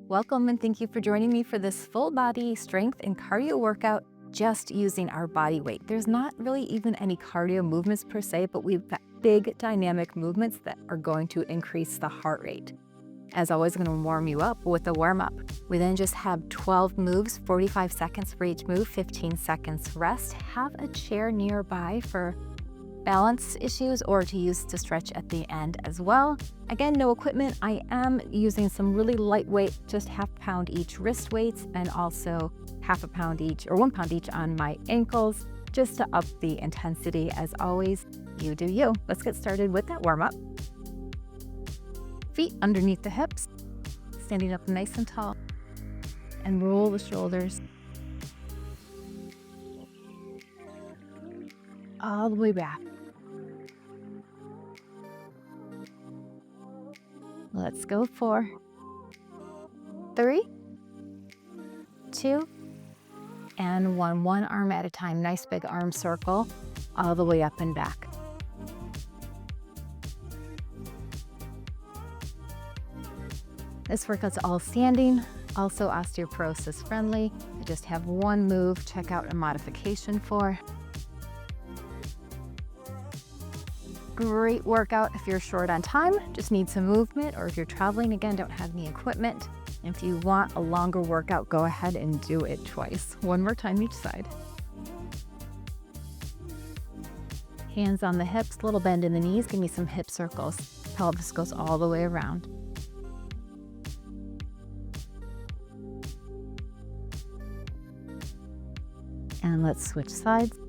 Welcome and thank you for joining me for this full body strength and cardio workout just using our body weight. There's not really even any cardio movements per se, but we've got big dynamic movements that are going to increase the heart rate. As always, I'm going to warm you up with a warm up. We then just have 12 moves, 45 seconds for each move, 15 seconds rest. Have a chair nearby for balance issues or to use to stretch at the end as well. Again, no equipment. I am using some really lightweight, just half pound each wrist weights and also half a pound each or 1 pound each on my ankles just to up the intensity. As always, you do you. Let's get started with that warm up. Feet underneath the hips, standing up nice and tall, and roll the shoulders all the way back. Let's go for 3, 2, and 1. One arm at a time. Nice big arm circle all the way up and back. This workout's all standing, also osteoporosis friendly. I just have one move. Check out a modification for. Great workout if you're short on time, just need some movement, or if you're traveling, again, don't have any equipment. And if you want a longer workout, go ahead and do it twice. One more time each side. Hands on the hips, little bend in the knees, give me some hip circles. Pelvis goes all the way around. And let's switch sides.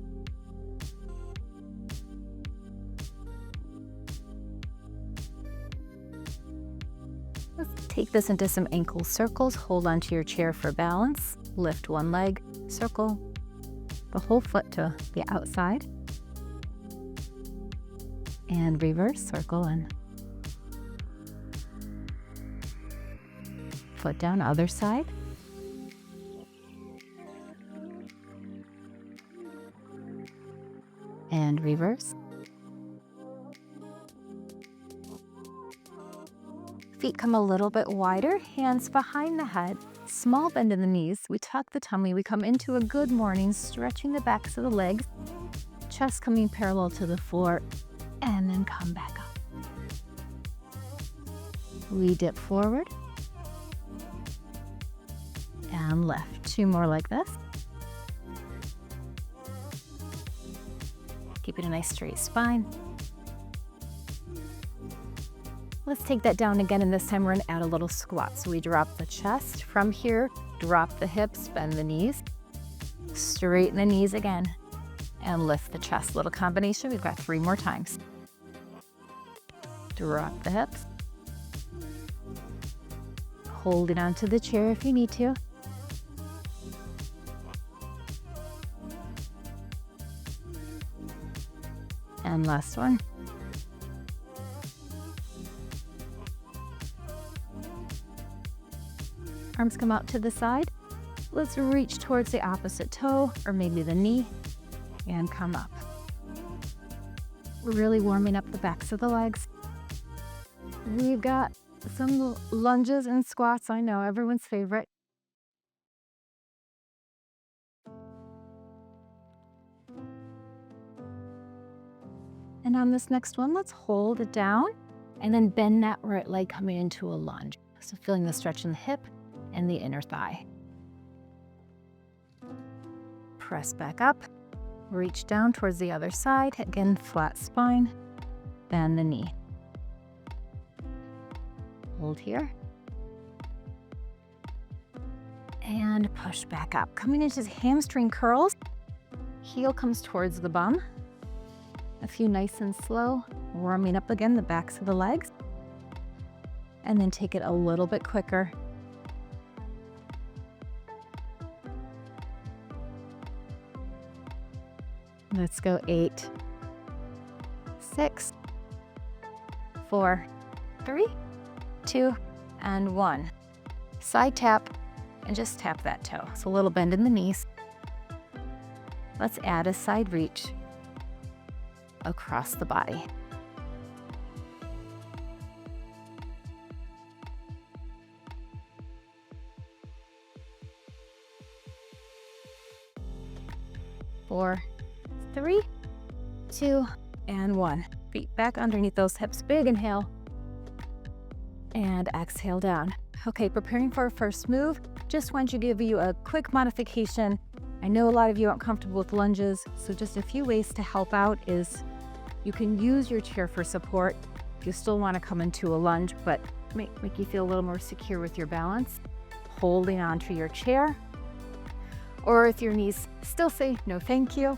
Let's take this into some ankle circles. Hold onto your chair for balance. Lift one leg, circle the whole foot to the outside. And reverse, circle and foot down, other side. And reverse. Feet come a little bit wider, hands behind the head, small bend in the knees. We tuck the tummy, we come into a good morning, stretching the backs of the legs, chest coming parallel to the floor, and then come back up. We dip forward and left. 2 more like this. Keeping a nice straight spine. Let's take that down again, and this time we're going to add a little squat. So we drop the chest. From here, drop the hips, bend the knees, straighten the knees again, and lift the chest. Little combination. We've got 3 more times. Drop the hips. Hold it onto the chair if you need to. And last one. Arms come out to the side. Let's reach towards the opposite toe or maybe the knee and come up. We're really warming up the backs of the legs. We've got some lunges and squats. I know, everyone's favorite. And on this next one, let's hold it down and then bend that right leg coming into a lunge. So feeling the stretch in the hip and the inner thigh. Press back up, reach down towards the other side. Again, flat spine, bend the knee. Hold here. And push back up. Coming into hamstring curls, heel comes towards the bum. A few nice and slow, warming up again the backs of the legs. And then take it a little bit quicker. Let's go 8, 6, 4, 3, 2, and 1. Side tap and just tap that toe. So a little bend in the knees. Let's add a side reach across the body. 4, 3, 2, and 1. Feet back underneath those hips. Big inhale. And exhale down. Okay, preparing for our first move. Just want to give you a quick modification. I know a lot of you aren't comfortable with lunges, so just a few ways to help out is you can use your chair for support. You still want to come into a lunge, but make you feel a little more secure with your balance, holding onto your chair. Or if your knees still say no thank you,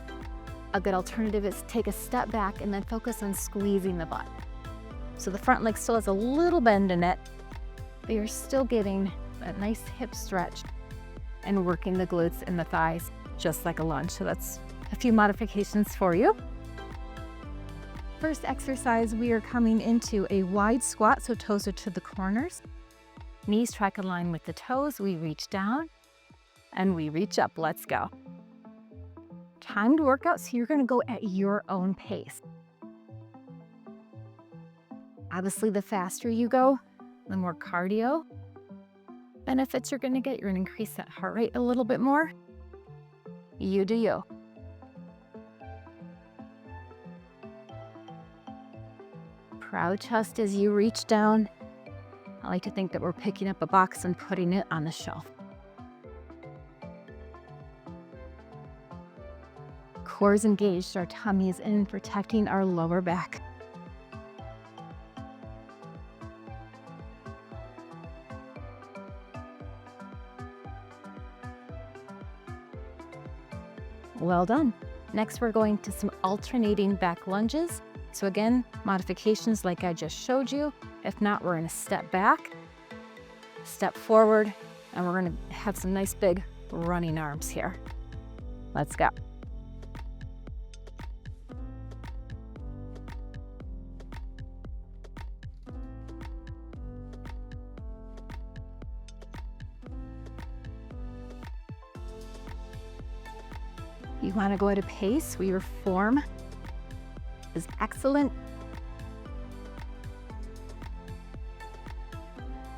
a good alternative is take a step back and then focus on squeezing the butt. So the front leg still has a little bend in it, but you're still getting that nice hip stretch and working the glutes and the thighs just like a lunge. So that's a few modifications for you. First exercise, we are coming into a wide squat, so toes are to the corners. Knees track in line with the toes. We reach down and we reach up. Let's go. Timed workout, so you're gonna go at your own pace. Obviously, the faster you go, the more cardio benefits you're gonna get. You're gonna increase that heart rate a little bit more. You do you. Proud chest as you reach down. I like to think that we're picking up a box and putting it on the shelf. Core is engaged, our tummy is in, protecting our lower back. Well done. Next, we're going to some alternating back lunges. So again, modifications like I just showed you. If not, we're gonna step back, step forward, and we're gonna have some nice big running arms here. Let's go. You wanna go at a pace where your form is excellent.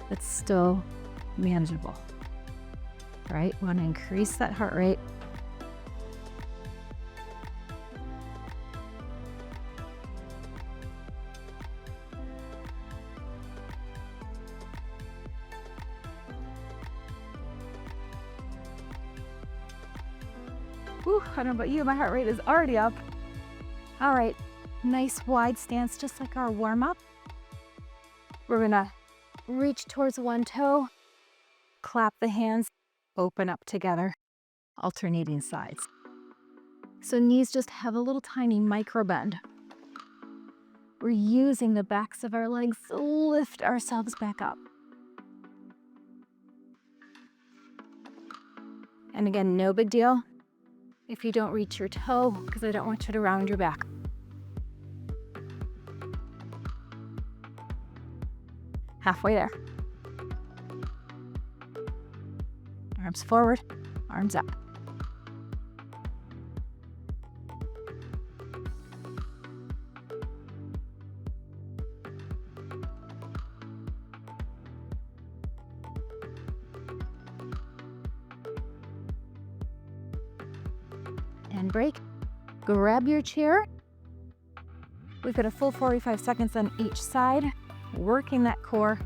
It's still manageable, right? Want to increase that heart rate. Whew, I don't know about you, my heart rate is already up. All right, nice wide stance, just like our warm up. We're gonna reach towards one toe, clap the hands, open up together, alternating sides. So knees just have a little tiny micro bend. We're using the backs of our legs to lift ourselves back up. And again, no big deal if you don't reach your toe, because I don't want you to round your back. Halfway there. Arms forward, arms up. And break. Grab your chair. We've got a full 45 seconds on each side, working that core,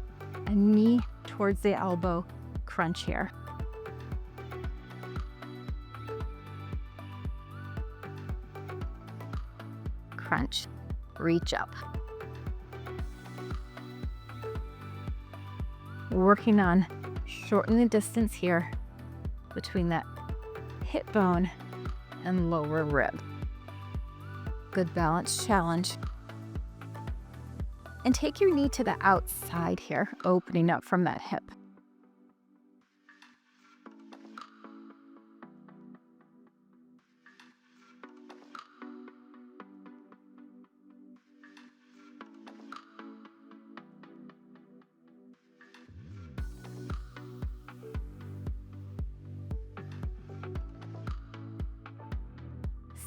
a knee towards the elbow, crunch here. Crunch, reach up. Working on shortening the distance here between that hip bone and lower rib. Good balance challenge. And take your knee to the outside here, opening up from that hip.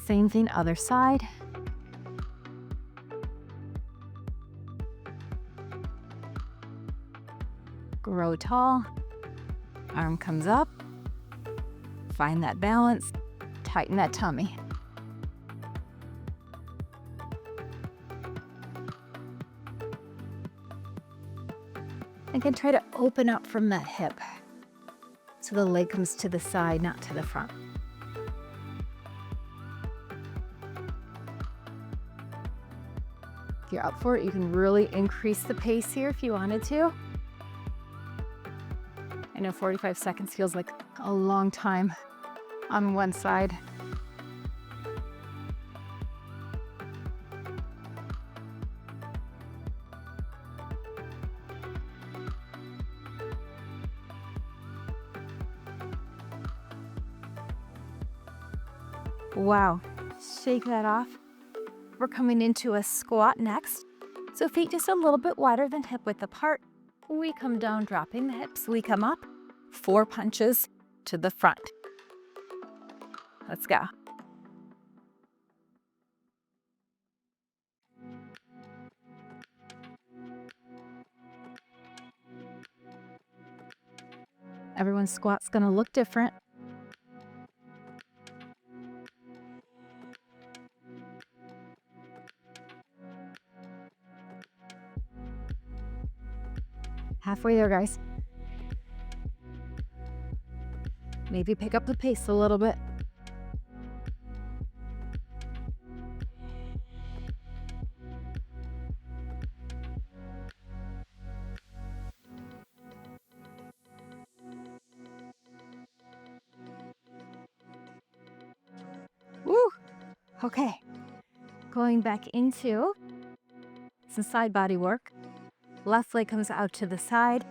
Same thing, other side. Grow tall, arm comes up, find that balance, tighten that tummy. Again, try to open up from that hip so the leg comes to the side, not to the front. If you're up for it, you can really increase the pace here if you wanted to. I know 45 seconds feels like a long time on one side. Wow, shake that off. We're coming into a squat next. So feet just a little bit wider than hip width apart. We come down, dropping the hips. We come up, 4 punches to the front. Let's go. Everyone's squat's gonna look different. Halfway there, guys. Maybe pick up the pace a little bit. Woo! Okay, going back into some side body work. Left leg comes out to the side.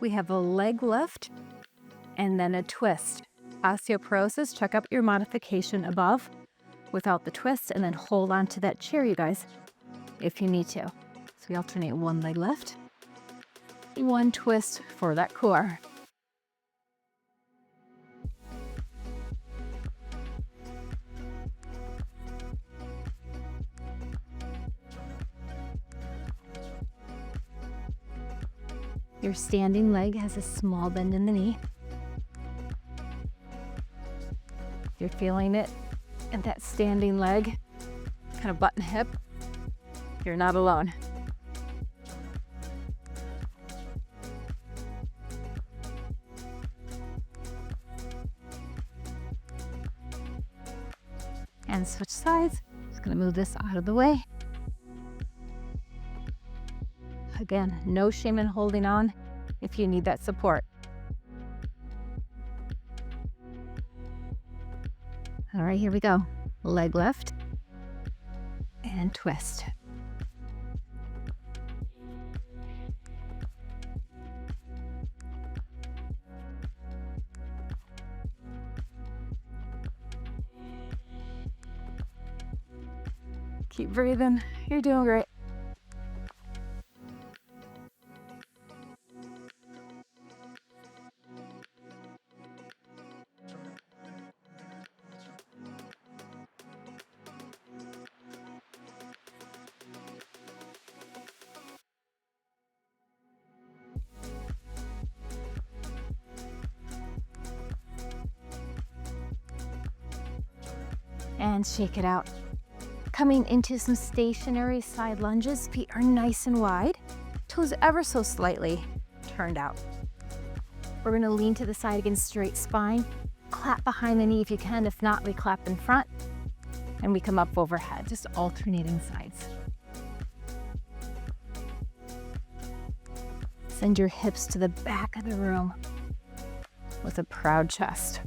We have a leg lift and then a twist. Osteoporosis, check out your modification above without the twist, and then hold on to that chair, you guys, if you need to. So we alternate one leg lift, one twist for that core. Your standing leg has a small bend in the knee. You're feeling it in that standing leg, kind of butt and hip. You're not alone. And switch sides. Just gonna move this out of the way. Again, no shame in holding on if you need that support. All right, here we go. Leg lift and twist. Keep breathing. You're doing great. And shake it out. Coming into some stationary side lunges, feet are nice and wide, toes ever so slightly turned out. We're gonna lean to the side again, straight spine, clap behind the knee if you can. If not, we clap in front, and we come up overhead, just alternating sides. Send your hips to the back of the room with a proud chest.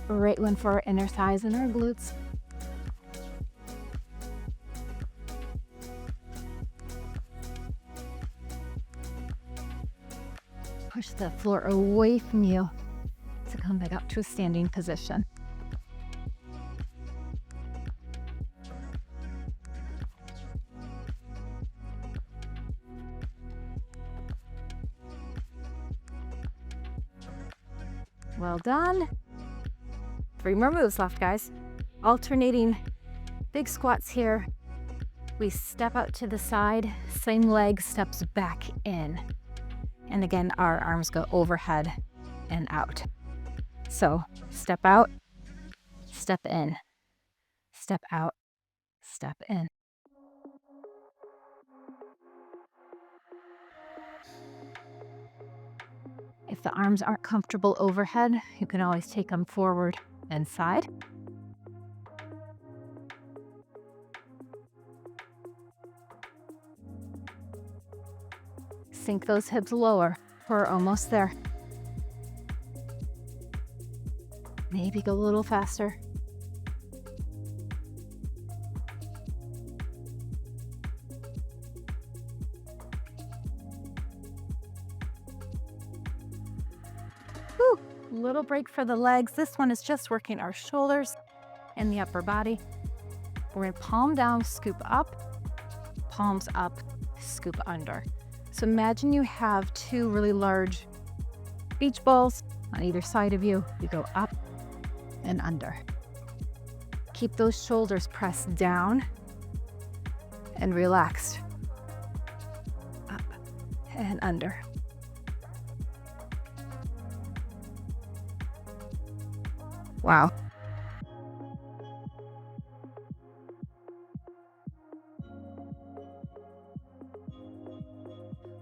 Great one for our inner thighs and our glutes. Push the floor away from you to come back up to a standing position. Well done. 3 more moves left, guys. Alternating big squats here. We step out to the side, same leg steps back in. And again, our arms go overhead and out. So step out, step in, step out, step in. the arms aren't comfortable overhead, you can always take them forward and side. Sink those hips lower. We're almost there. Maybe go a little faster. Whew. Little break for the legs. This one is just working our shoulders and the upper body. We're gonna palm down, scoop up, palms up, scoop under. So imagine you have two really large beach balls on either side of you. You go up and under. Keep those shoulders pressed down and relaxed. Up and under. Wow.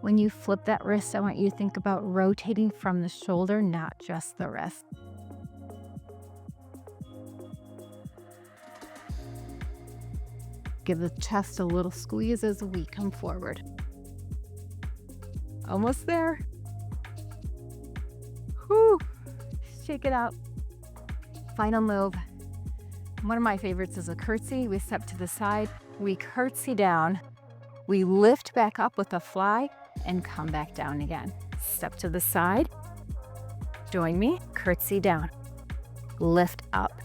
When you flip that wrist, I want you to think about rotating from the shoulder, not just the wrist. Give the chest a little squeeze as we come forward. Almost there. Whew. Shake it out. Final move. One of my favorites is a curtsy. We step to the side, we curtsy down, we lift back up with a fly and come back down again. Step to the side, join me, curtsy down, lift up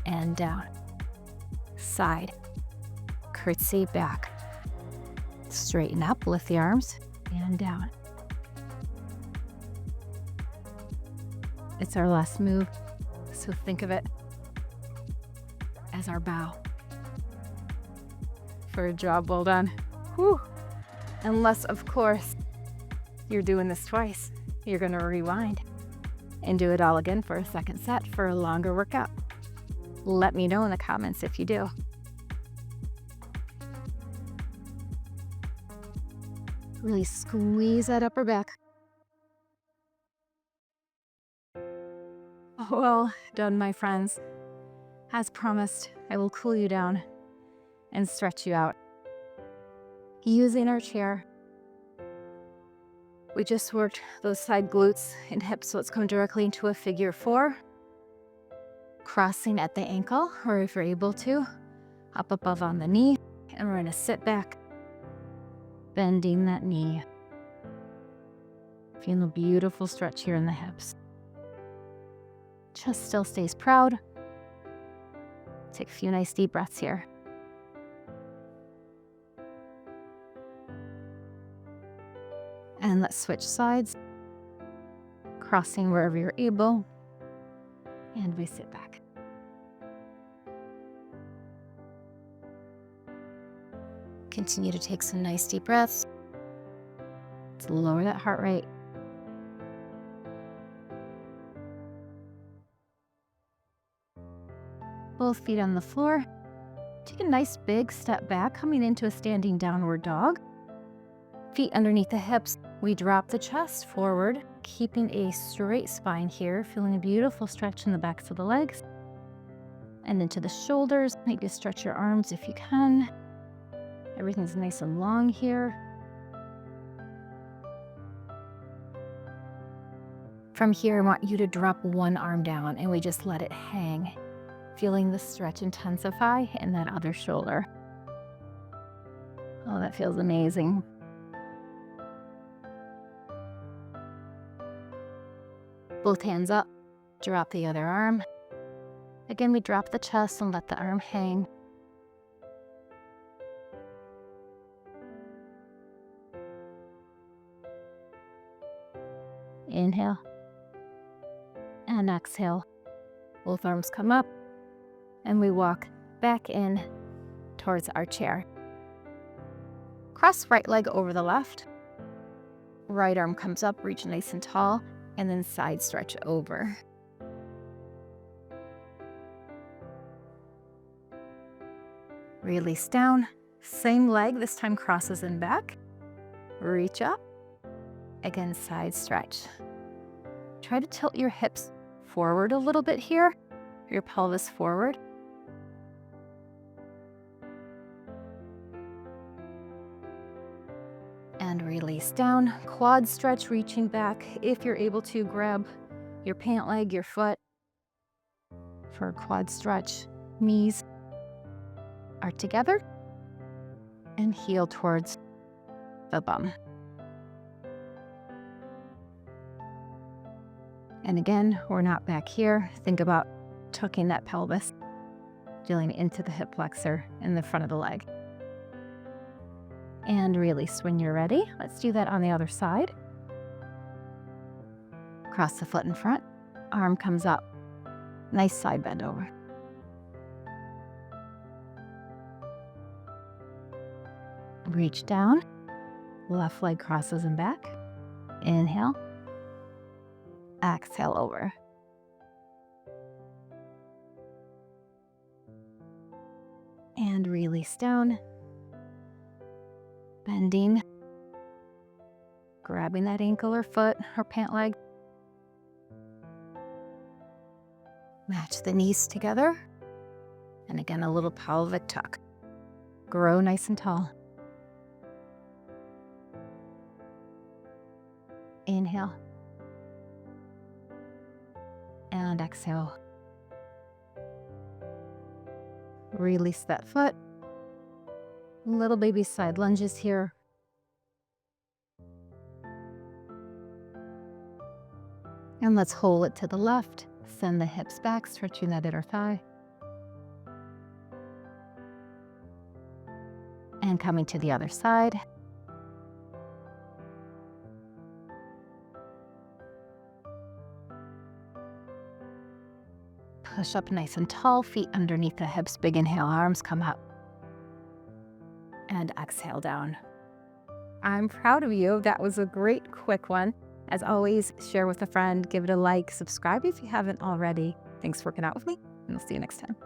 and down, side, curtsy back, straighten up, lift the arms and down. It's our last move, so think of it as our bow for a job well done. Whew. Unless, of course, you're doing this twice. You're gonna rewind and do it all again for a second set for a longer workout. Let me know in the comments if you do. Really squeeze that upper back. Well done, my friends. As promised, I will cool you down and stretch you out. Using our chair, we just worked those side glutes and hips, so let's come directly into a figure 4. Crossing at the ankle, or if you're able to, up above on the knee, and we're gonna sit back, bending that knee. Feeling a beautiful stretch here in the hips. Chest still stays proud. Take a few nice deep breaths here. And let's switch sides, crossing wherever you're able, and we sit back. Continue to take some nice deep breaths. Let's lower that heart rate. Both feet on the floor. Take a nice big step back, coming into a standing downward dog. Feet underneath the hips. We drop the chest forward, keeping a straight spine here, feeling a beautiful stretch in the backs of the legs. And into the shoulders. Maybe stretch your arms if you can. Everything's nice and long here. From here, I want you to drop one arm down and we just let it hang, feeling the stretch intensify in that other shoulder. Oh, that feels amazing. Both hands up, drop the other arm. Again, we drop the chest and let the arm hang. Inhale and exhale. Both arms come up and we walk back in towards our chair. Cross right leg over the left. Right arm comes up, reach nice and tall, and then side stretch over. Release down. Same leg, this time crosses and back. Reach up. Again, side stretch. Try to tilt your hips forward a little bit here, your pelvis forward. And release down. Quad stretch, reaching back. If you're able to, grab your pant leg, your foot for a quad stretch. Knees are together and heel towards the bum. And again, we're not back here. Think about tucking that pelvis, drilling into the hip flexor in the front of the leg. And release when you're ready. Let's do that on the other side. Cross the foot in front, arm comes up. Nice side bend over. Reach down, left leg crosses and back. Inhale, exhale over. And release down. Bending, grabbing that ankle or foot or pant leg. Match the knees together. And again, a little pelvic tuck. Grow nice and tall. Inhale. And exhale. Release that foot. Little baby side lunges here. And let's hold it to the left. Send the hips back, stretching that inner thigh. And coming to the other side. Push up nice and tall, feet underneath the hips. Big inhale, arms come up. And exhale down. I'm proud of you. That was a great quick one. As always, share with a friend, give it a like, subscribe if you haven't already. Thanks for working out with me, and I'll see you next time.